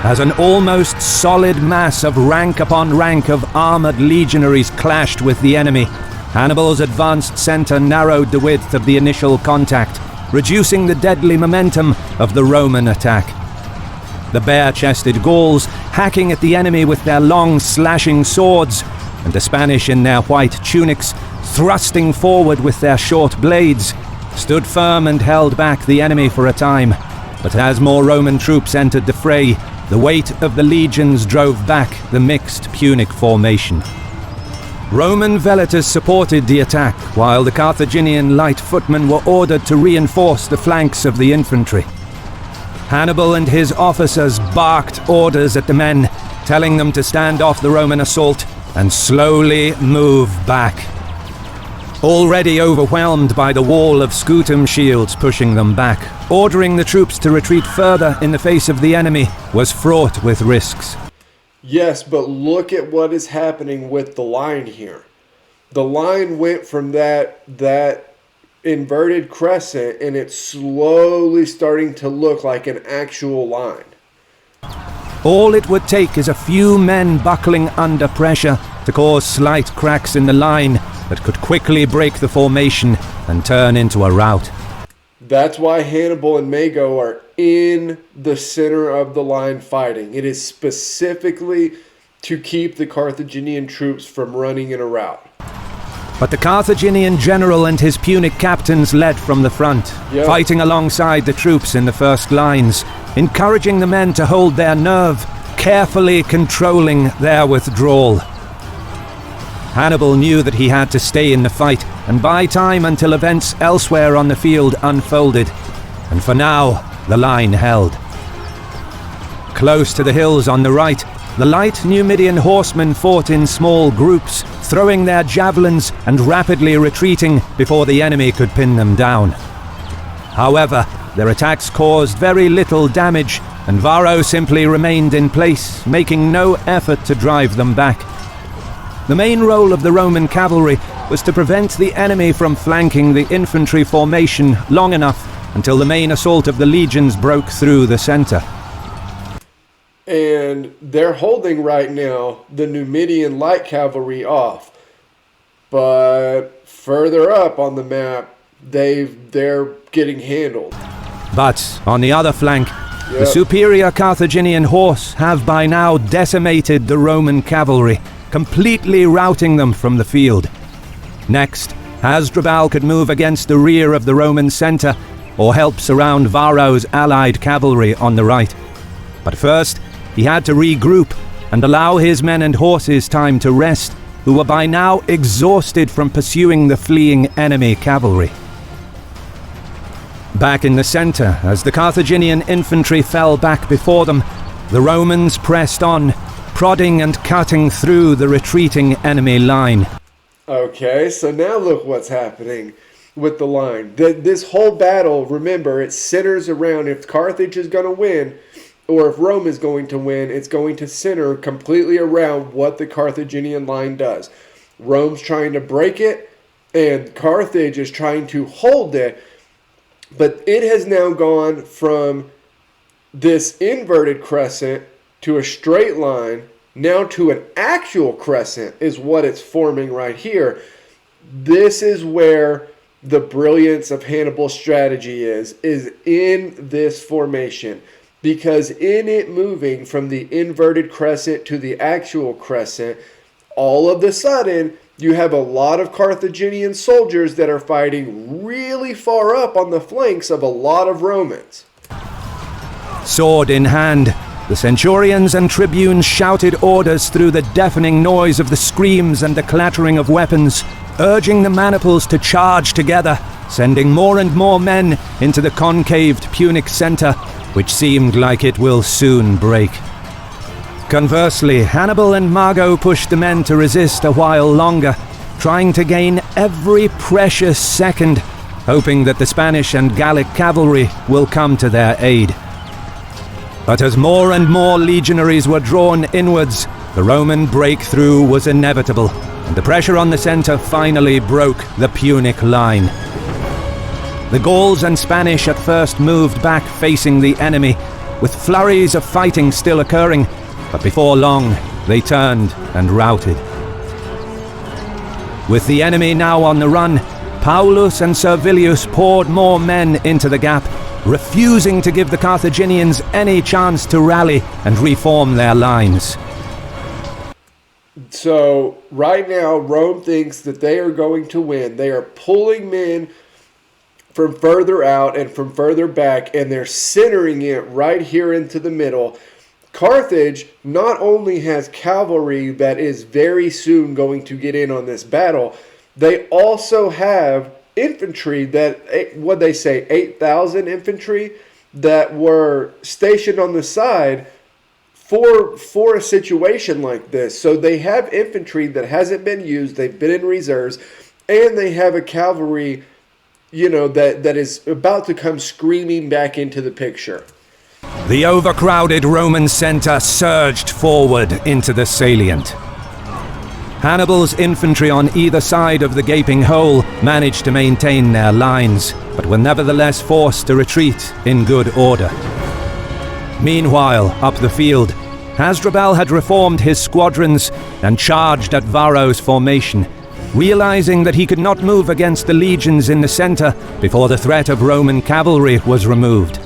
As an almost solid mass of rank upon rank of armored legionaries clashed with the enemy, Hannibal's advanced center narrowed the width of the initial contact, reducing the deadly momentum of the Roman attack. The bare-chested Gauls, hacking at the enemy with their long slashing swords, and the Spanish in their white tunics, thrusting forward with their short blades, stood firm and held back the enemy for a time. But as more Roman troops entered the fray, the weight of the legions drove back the mixed Punic formation. Roman velators supported the attack, while the Carthaginian light footmen were ordered to reinforce the flanks of the infantry. Hannibal and his officers barked orders at the men, telling them to stand off the Roman assault and slowly move back. Already overwhelmed by the wall of scutum shields pushing them back, ordering the troops to retreat further in the face of the enemy was fraught with risks. Yes, but look at what is happening with the line here. The line went from that inverted crescent, and it's slowly starting to look like an actual line. All it would take is a few men buckling under pressure to cause slight cracks in the line that could quickly break the formation and turn into a rout. That's why Hannibal and Mago are in the center of the line fighting. It is specifically to keep the Carthaginian troops from running in a rout. But the Carthaginian general and his Punic captains led from the front, fighting alongside the troops in the first lines, encouraging the men to hold their nerve, carefully controlling their withdrawal. Hannibal knew that he had to stay in the fight and buy time until events elsewhere on the field unfolded, and for now, the line held. Close to the hills on the right, the light Numidian horsemen fought in small groups, throwing their javelins and rapidly retreating before the enemy could pin them down. However, their attacks caused very little damage, and Varro simply remained in place, making no effort to drive them back. The main role of the Roman cavalry was to prevent the enemy from flanking the infantry formation long enough until the main assault of the legions broke through the center. And they're holding right now the Numidian light cavalry off. But further up on the map, they're getting handled. But on the other flank, the superior Carthaginian horse have by now decimated the Roman cavalry, completely routing them from the field. Next, Hasdrubal could move against the rear of the Roman center or help surround Varro's allied cavalry on the right. But first, he had to regroup and allow his men and horses time to rest, who were by now exhausted from pursuing the fleeing enemy cavalry. Back in the center, as the Carthaginian infantry fell back before them, the Romans pressed on, prodding and cutting through the retreating enemy line. Okay, so now look what's happening with the line. This whole battle, remember, it centers around if Carthage is going to win, or if Rome is going to win, it's going to center completely around what the Carthaginian line does. Rome's trying to break it, and Carthage is trying to hold it, but it has now gone from this inverted crescent to a straight line, now to an actual crescent is what it's forming right here. This is where the brilliance of Hannibal's strategy is in this formation. Because in it moving from the inverted crescent to the actual crescent, all of a sudden, you have a lot of Carthaginian soldiers that are fighting really far up on the flanks of a lot of Romans. Sword in hand, the centurions and tribunes shouted orders through the deafening noise of the screams and the clattering of weapons, urging the maniples to charge together, sending more and more men into the concaved Punic center, which seemed like it will soon break. Conversely, Hannibal and Mago pushed the men to resist a while longer, trying to gain every precious second, hoping that the Spanish and Gallic cavalry will come to their aid. But as more and more legionaries were drawn inwards, the Roman breakthrough was inevitable, and the pressure on the center finally broke the Punic line. The Gauls and Spanish at first moved back facing the enemy, with flurries of fighting still occurring, but before long they turned and routed. With the enemy now on the run, Paulus and Servilius poured more men into the gap, refusing to give the Carthaginians any chance to rally and reform their lines. So right now Rome thinks that they are going to win. They are pulling men from further out and from further back, and they're centering it right here into the middle. Carthage not only has cavalry that is very soon going to get in on this battle, they also have infantry that, what they say, 8,000 infantry that were stationed on the side for a situation like this. So they have infantry that hasn't been used, they've been in reserves, and they have a cavalry, that is about to come screaming back into the picture. The overcrowded Roman center surged forward into the salient. Hannibal's infantry on either side of the gaping hole managed to maintain their lines, but were nevertheless forced to retreat in good order. Meanwhile, up the field, Hasdrubal had reformed his squadrons and charged at Varro's formation, realizing that he could not move against the legions in the center before the threat of Roman cavalry was removed.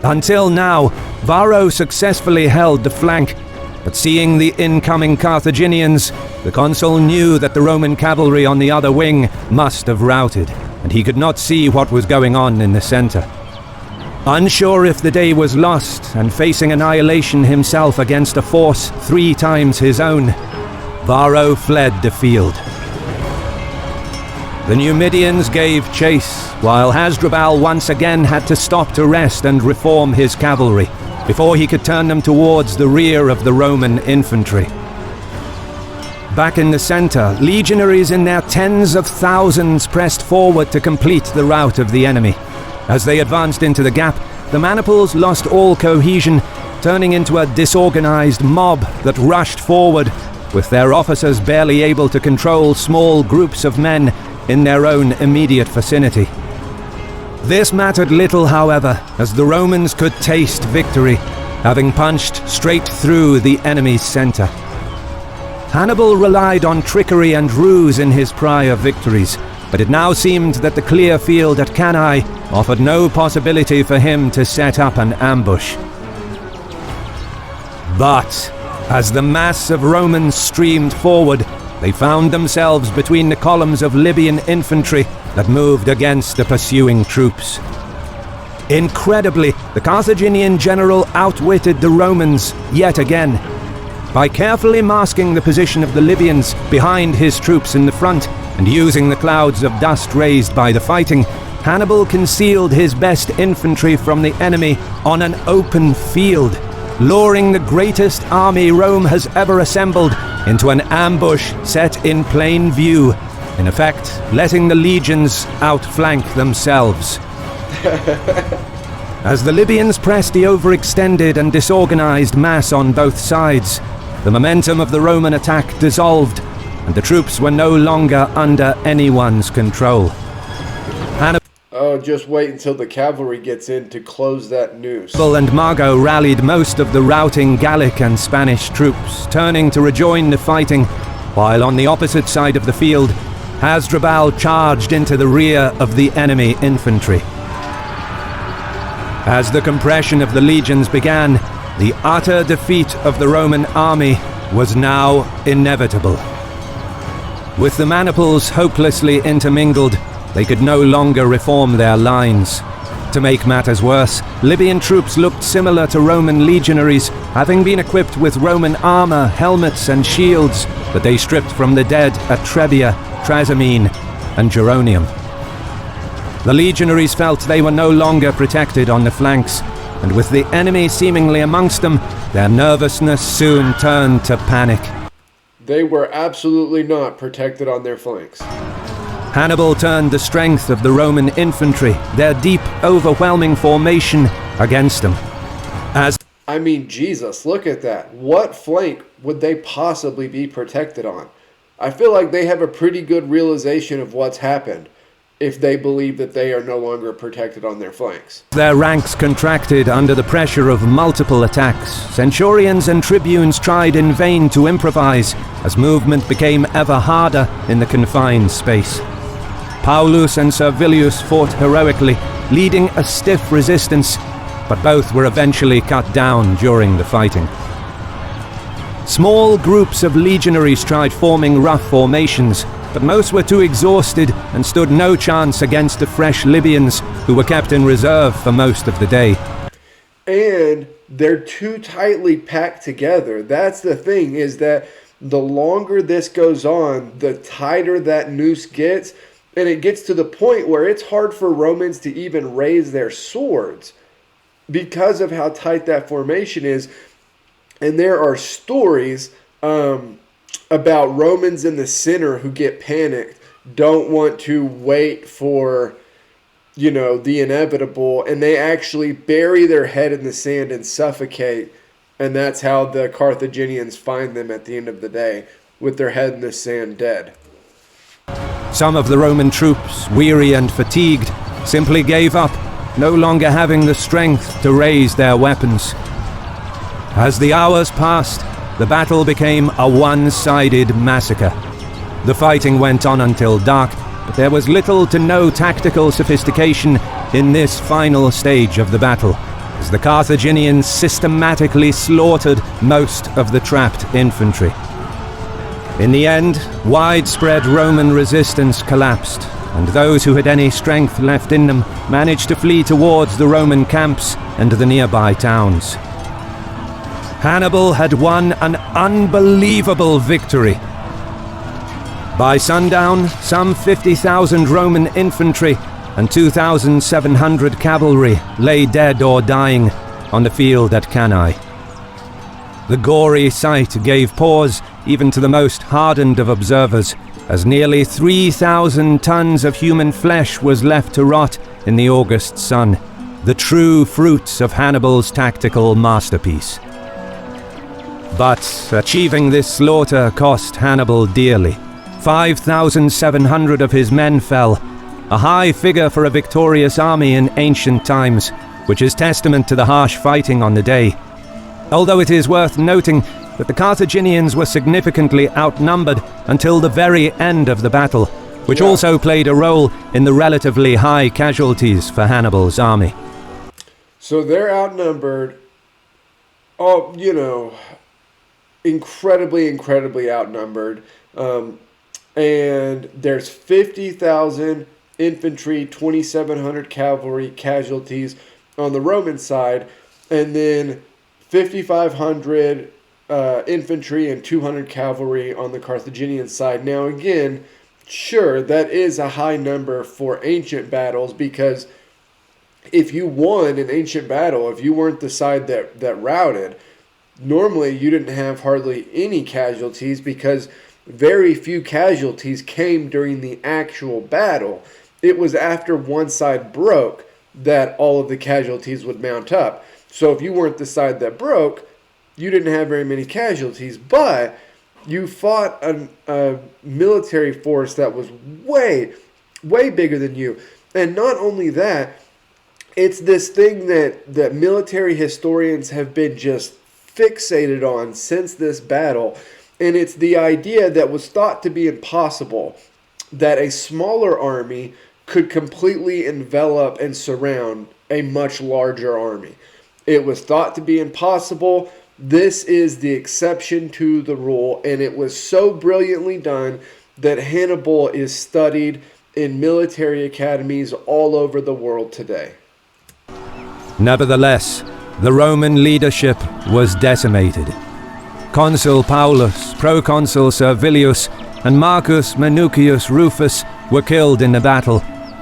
Until now, Varro successfully held the flank, but seeing the incoming Carthaginians, the consul knew that the Roman cavalry on the other wing must have routed, and he could not see what was going on in the center. Unsure if the day was lost and facing annihilation himself against a force 3 times his own, Varro fled the field. The Numidians gave chase, while Hasdrubal once again had to stop to rest and reform his cavalry, before he could turn them towards the rear of the Roman infantry. Back in the center, legionaries in their tens of thousands pressed forward to complete the rout of the enemy. As they advanced into the gap, the maniples lost all cohesion, turning into a disorganized mob that rushed forward, with their officers barely able to control small groups of men in their own immediate vicinity. This mattered little, however, as the Romans could taste victory, having punched straight through the enemy's center. Hannibal relied on trickery and ruse in his prior victories, but it now seemed that the clear field at Cannae offered no possibility for him to set up an ambush. But as the mass of Romans streamed forward, they found themselves between the columns of Libyan infantry that moved against the pursuing troops. Incredibly, the Carthaginian general outwitted the Romans yet again. By carefully masking the position of the Libyans behind his troops in the front, and using the clouds of dust raised by the fighting, Hannibal concealed his best infantry from the enemy on an open field, luring the greatest army Rome has ever assembled into an ambush set in plain view, in effect letting the legions outflank themselves. As the Libyans pressed the overextended and disorganized mass on both sides, the momentum of the Roman attack dissolved, and the troops were no longer under anyone's control. Oh, just wait until the cavalry gets in to close that noose. Hannibal and Mago rallied most of the routing Gallic and Spanish troops, turning to rejoin the fighting, while on the opposite side of the field, Hasdrubal charged into the rear of the enemy infantry. As the compression of the legions began, the utter defeat of the Roman army was now inevitable. With the maniples hopelessly intermingled, they could no longer reform their lines. To make matters worse, Libyan troops looked similar to Roman legionaries, having been equipped with Roman armor, helmets and shields that they stripped from the dead at Trebia, Trasimene and Geronium. The legionaries felt they were no longer protected on the flanks, and with the enemy seemingly amongst them, their nervousness soon turned to panic. They were absolutely not protected on their flanks. Hannibal turned the strength of the Roman infantry, their deep, overwhelming formation, against them. I mean, Jesus, look at that. What flank would they possibly be protected on? I feel like they have a pretty good realization of what's happened if they believe that they are no longer protected on their flanks. Their ranks contracted under the pressure of multiple attacks. Centurions and tribunes tried in vain to improvise, as movement became ever harder in the confined space. Paulus and Servilius fought heroically, leading a stiff resistance, but both were eventually cut down during the fighting. Small groups of legionaries tried forming rough formations, but most were too exhausted and stood no chance against the fresh Libyans, who were kept in reserve for most of the day. And they're too tightly packed together. That's the thing, is that the longer this goes on, the tighter that noose gets, and it gets to the point where it's hard for Romans to even raise their swords. because of how tight that formation is. And there are stories about Romans in the center who get panicked, don't want to wait for, the inevitable, and they actually bury their head in the sand and suffocate. And that's how the Carthaginians find them at the end of the day, with their head in the sand, dead. Some of the Roman troops, weary and fatigued, simply gave up, no longer having the strength to raise their weapons. As the hours passed, the battle became a one-sided massacre. The fighting went on until dark, but there was little to no tactical sophistication in this final stage of the battle, as the Carthaginians systematically slaughtered most of the trapped infantry. In the end, widespread Roman resistance collapsed, and those who had any strength left in them managed to flee towards the Roman camps and the nearby towns. Hannibal had won an unbelievable victory. By sundown, some 50,000 Roman infantry and 2,700 cavalry lay dead or dying on the field at Cannae. The gory sight gave pause even to the most hardened of observers, as nearly 3,000 tons of human flesh was left to rot in the August sun, the true fruits of Hannibal's tactical masterpiece. But achieving this slaughter cost Hannibal dearly. 5,700 of his men fell, a high figure for a victorious army in ancient times, which is testament to the harsh fighting on the day. Although it is worth noting that the Carthaginians were significantly outnumbered until the very end of the battle, which also played a role in the relatively high casualties for Hannibal's army. So they're outnumbered, incredibly outnumbered. And there's 50,000 infantry, 2,700 cavalry casualties on the Roman side, and then 5,500 infantry and 200 cavalry on the Carthaginian side. Now again, sure, that is a high number for ancient battles, because if you won an ancient battle, if you weren't the side that routed, normally you didn't have hardly any casualties, because very few casualties came during the actual battle. It was after one side broke that all of the casualties would mount up. So if you weren't the side that broke, you didn't have very many casualties, but you fought a military force that was way bigger than you. And not only that, it's this thing that military historians have been just fixated on since this battle. And it's the idea that was thought to be impossible, that a smaller army could completely envelop and surround a much larger army. It was thought to be impossible. This is the exception to the rule, and it was so brilliantly done that Hannibal is studied in military academies all over the world today. Nevertheless, the Roman leadership was decimated. Consul Paulus, Proconsul Servilius, and Marcus Minucius Rufus were killed in the battle,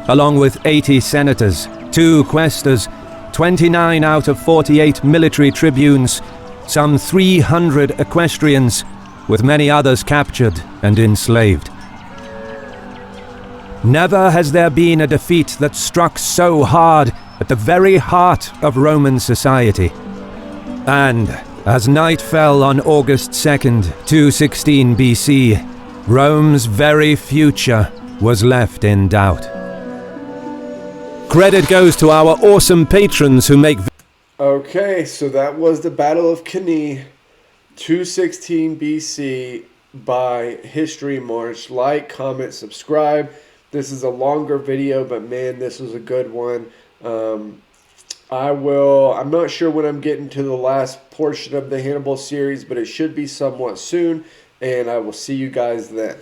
along with 80 senators, 2 quaestors, 29 out of 48 military tribunes, some 300 equestrians, with many others captured and enslaved. Never has there been a defeat that struck so hard at the very heart of Roman society. And as night fell on August 2nd, 216 BC, Rome's very future was left in doubt. Credit goes to our awesome patrons who make... Okay, so that was the Battle of Cannae, 216 BC by HistoryMarche. Like, comment, subscribe. This is a longer video, but man, this was a good one. I'm not sure when I'm getting to the last portion of the Hannibal series, but it should be somewhat soon, and I will see you guys then.